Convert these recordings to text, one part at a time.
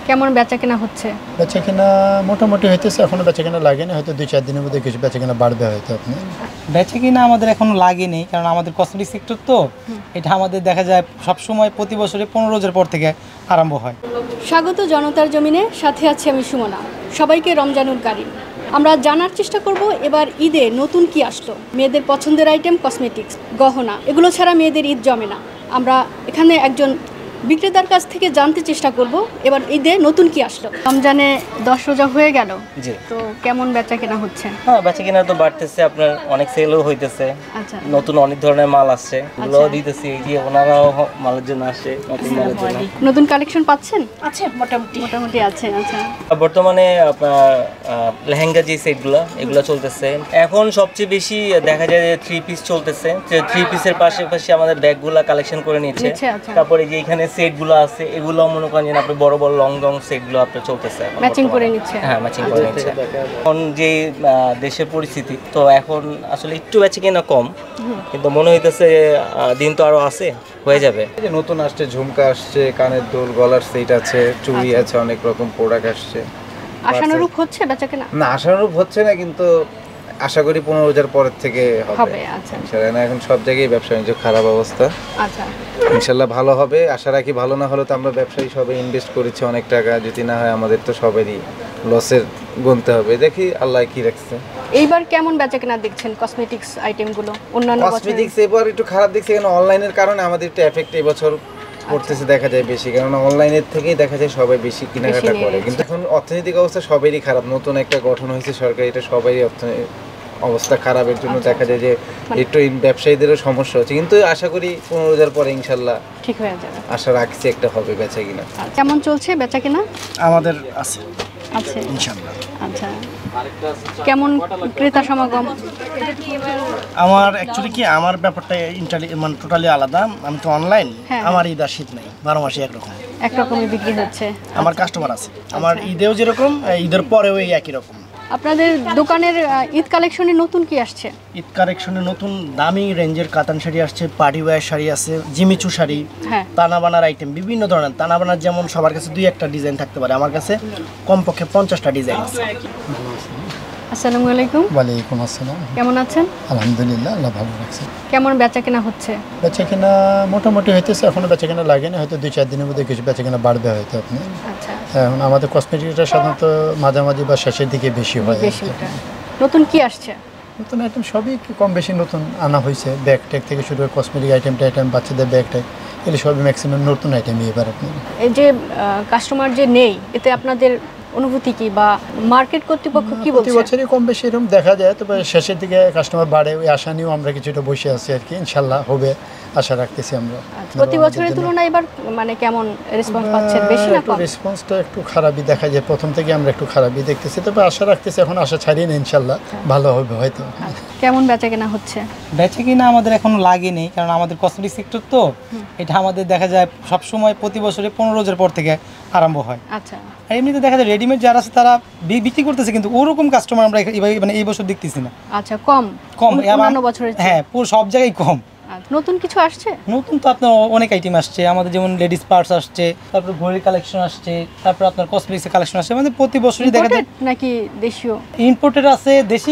কেমন বেচাকেনা হচ্ছে? বেচাকেনা মোটামুটি হইতেছে, এখনো বেচাকেনা লাগেনি, হয়তো 2-4 দিনের মধ্যে কিছু বেচাকেনা বাড়বে হয়তো। আপনি বেচাকেনা আমাদের এখনো লাগেনি, কারণ আমাদের কসমেটিক সেক্টর তো এটা আমাদের দেখা যায় সবসময় প্রতি বছরে 15 রোজার পর থেকে আরম্ভ হয়। স্বাগত জনতার জমিনে, সাথে আছি আমি সুমনা। সবাইকে রমজানুল কারীম। আমরা জানার চেষ্টা করব এবার ঈদে নতুন কি আসলো। মেয়েদের পছন্দের আইটেম কসমেটিক্স, গহনা, এগুলো ছাড়া মেয়েদের ঈদ জমে না। আমরা এখানে একজন বিক্রেতার কাছ থেকে জানতে চেষ্টা করব এবার ঈদে নতুন কি আসলো। রমজানে 10 রোজা হয়ে গেল, জি। তো কেমন বেচাকেনা হচ্ছে? হ্যাঁ, বেচাকেনা তো বাড়তেছে, আপনার অনেক সেলও হইতেছে। আচ্ছা, নতুন অনেক ধরনের মাল আসছে, এগুলো দিতেছি, এই যে ওনারাও মালের জন্য আসে, নতুন মালের জন্য। নতুন কালেকশন পাচ্ছেন? আছে মোটামুটি আছে। আচ্ছা, বর্তমানে আপনার লেহেঙ্গা যে সেটগুলো এগুলো চলতেছে। এখন সবচেয়ে বেশি দেখা যায় যে 3 পিস চলতেছে, যে 3 পিসের পাশাপাশি আমাদের ব্যাগগুলা কালেকশন করে নিচ্ছে। আচ্ছা। তারপরে যে এখানে সেটগুলো আছে এগুলো মনে করেন যে আপনার বড় বড় লং সেটগুলো আপনার চলতেছে, ম্যাচিং করে নিচ্ছে। হ্যাঁ, ম্যাচিং করে নিচ্ছে। এখন যে দেশের পরিস্থিতি, তো এখন আসলে একটু বেচাকেনা কম, কিন্তু মনে হইতেছে দিন তো আরো আছে, হয়ে যাবে। এই যে নতুন আসছে, ঝুমকা আসছে, কানের দুল, গলার সেট আছে, চুড়ি আছে, অনেক রকম প্রোডাক্ট আসছে। আশানুরূপ হচ্ছে বেচাকেনা? না, আশানুরূপ হচ্ছে না, কিন্তু আশা করি 15 রোজার পরের থেকে হবে। আচ্ছা ইনশাআল্লাহ। না, এখন সব জায়গায় ব্যবসা বাণিজ্য খারাপ অবস্থা। আচ্ছা, ইনশাআল্লাহ ভালো হবে, আশা রাখি। ভালো না হলে তো আমরা ব্যবসায়ী সবাই ইনভেস্ট করেছি অনেক টাকা, যদি না হয় আমাদের তো সবারই লসের গুনতে হবে। দেখি আল্লাহ কি রাখছে। এইবার কেমন বেচাকেনা দেখছেন কসমেটিক্স আইটেমগুলো অন্যান্য বছর? কসমেটিক্স এবার একটু খারাপ দেখছি, কারণ অনলাইনের কারণে আমাদের একটু এফেক্ট এবছর পড়তেছে দেখা যায় বেশি, কারণ অনলাইনের থেকেই দেখা যায় সবাই বেশি কেনাকাটা করে। কিন্তু এখন অর্থনৈতিক অবস্থা সবারই খারাপ, নতুন একটা গঠন হয়েছে সরকার, এটা সবারই অবস্থা খারাপের জন্য দেখা যায় যে একটু ব্যবসায়ীদেরও সমস্যা হচ্ছে, কিন্তু আশা করি 15 রোজার পরে ইনশাল্লাহ ঠিক হয়ে যাবে। আশা রাখছি একটা হবে বেচা কিনা। কেমন চলছে বেচাকেনা? আমাদের আছে আছে ইনশাআল্লাহ। আচ্ছা, কেমন ক্রেতা সমাগম? আমার অ্যাকচুয়ালি কি, আমার ব্যাপারটা মানে টোটালি আলাদা। আমি তো অনলাইন, আমার ঈদ আর শীত নাই, 12 মাসে একরকমই বিক্রি হচ্ছে। আমার কাস্টমার আছে, আমার ঈদেও যেরকম, ঈদের পরেও এই একই রকম। আপনাদের দোকানের ঈদ কালেকশনে নতুন কি আসছে? ঈদ কালেকশনে নতুন দামি রেঞ্জের কাতান শাড়ি আসছে, পার্টি ওয়্যার শাড়ি আছে, জিমিচু শাড়ি, তানা বানার আইটেম, বিভিন্ন ধরনের তানা বানার। যেমন সবার কাছে 2-1টা ডিজাইন থাকতে পারে, আমার কাছে কমপক্ষে 50টা ডিজাইন আছে। আসসালামু আলাইকুম। ওয়ালাইকুম আসসালাম। কেমন আছেন? আলহামদুলিল্লাহ, আল্লাহ ভালো রাখছে। কেমন বেচাকেনা হচ্ছে? বেচাকেনা মোটামুটি হইতেছে, এখনো বেচাকেনা লাগেনি, হয়তো 2-4 দিনের মধ্যে কিছু বেচাকেনা বাড়বে হয়তো। আপনি আচ্ছা, এখন আমাদের কসমেটিকটা সাধারণত মাঝামাঝি বা শেষের দিকে বেশি হয়। নতুন কি আসছে? নতুন আইটেম সবই কম বেশি নতুন আনা হয়েছে, ব্যাগ ট্যাগ থেকে শুরু করে কসমেটিক আইটেম, বাচ্চাদের ব্যাগ ট্যাগ, এগুলো সবই ম্যাক্সিমাম নতুন আইটেমই এবার। আপনি এই যে কাস্টমার যে নেই, এতে আপনাদের অনুভূতি কি, বা মার্কেট কর্তৃপক্ষ কি বলছে? প্রতি বছরই কম বেশি এরকম দেখা যায়, তবে শেষের দিকে কাস্টমার বাড়ে, ওই আশা নিয়েও আমরা কিছুটা বসে আছি আর কি। ইনশাল্লাহ হবে, আশা রাখতেছি আমরা। প্রতি বছরের তুলনায় এবার মানে কেমন রেসপন্স পাচ্ছেন? বেশি না কম? রেসপন্সটা একটু খারাপই দেখা যায়, প্রথম থেকে আমরা একটু খারাপই দেখতেছি, তবে আশা রাখতেছি, এখন আশা ছাড়িয়ে না, ইনশাল্লাহ ভালো হবে হয়তো। কেমন বেচাকেনা হচ্ছে? বেচাকেনা আমাদের এখনো লাগেনি, কারণ আমাদের কসমেটিক সেক্টর তো এটা আমাদের দেখা যায় সবসময় প্রতি বছরে 15 রোজার পর থেকে আরম্ভ হয়। আচ্ছা, আর এমনিতে দেখা যায় রেডিমেড যারা আছে তারা বিক্রি করতেছে, কিন্তু ওরকম কাস্টমার আমরা মানে এই বছর দেখতেছি না। আচ্ছা, কম অন্যান্য বছরের চেয়ে? হ্যাঁ, পুরো সব জায়গায় কম। নতুন কিছু আসছে? নতুন তো আপনার অনেক আইটেম আসছে আমাদের, যেমন লেডিস পার্স আসছে, তারপর ঘড়ির কালেকশন আসছে, তারপর আপনার কসমেটিক্সের কালেকশন আসছে। আমাদের প্রতি বছরই দেখা যায় নাকি দেশীয়? ইম্পোর্টেড আছে, দেশি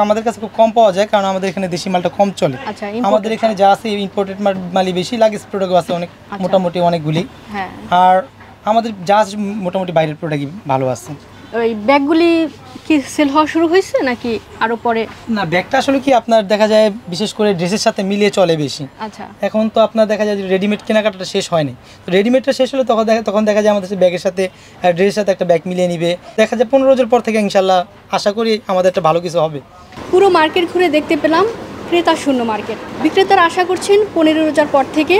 আমাদের কাছে খুব কম পাওয়া যায়, কারণ আমাদের এখানে দেশি মালটা কম চলে। আচ্ছা, আমাদের এখানে যা আছে ইম্পোর্টেড মালই বেশি, লাগেজ প্রোডাক্ট আছে অনেক, মোটামুটি অনেকগুলি। হ্যাঁ, আর আমাদের যা আছে মোটামুটি বাইরের প্রোডাক্টই ভালো আছে। ওই ব্যাগগুলি কি সেল হওয়া শুরু হয়েছে নাকি আরো পরে? না, ব্যাগটা আসলে কি আপনার দেখা যায় বিশেষ করে ড্রেসের সাথে মিলিয়ে চলে বেশি। আচ্ছা, এখন তো আপনার দেখা যায় যে রেডিমেড কেনাকাটাটা শেষ হয়নি, তো রেডিমেডটা শেষ হলে তখন দেখা যায় আমাদের ব্যাগের সাথে ড্রেসের সাথে একটা ব্যাগ মিলিয়ে নিবে। দেখা যায় 15 রোজার পর থেকে ইনশাল্লাহ আশা করি আমাদের একটা ভালো কিছু হবে। পুরো মার্কেট ঘুরে দেখতে পেলাম ক্রেতা শূন্য মার্কেট। বিক্রেতারা আশা করছেন 15 রোজার পর থেকে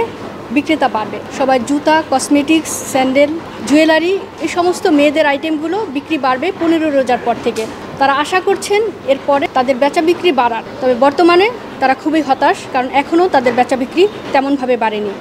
বিক্রেতা বাড়বে। সবাই জুতা, কসমেটিক্স, স্যান্ডেল, জুয়েলারি, এই সমস্ত মেয়েদের আইটেমগুলো বিক্রি বাড়বে 15 রোজার পর থেকে। তারা আশা করছেন এরপরে তাদের বেচা বিক্রি বাড়ার। তবে বর্তমানে তারা খুবই হতাশ, কারণ এখনও তাদের বেচা বিক্রি তেমনভাবে বাড়েনি।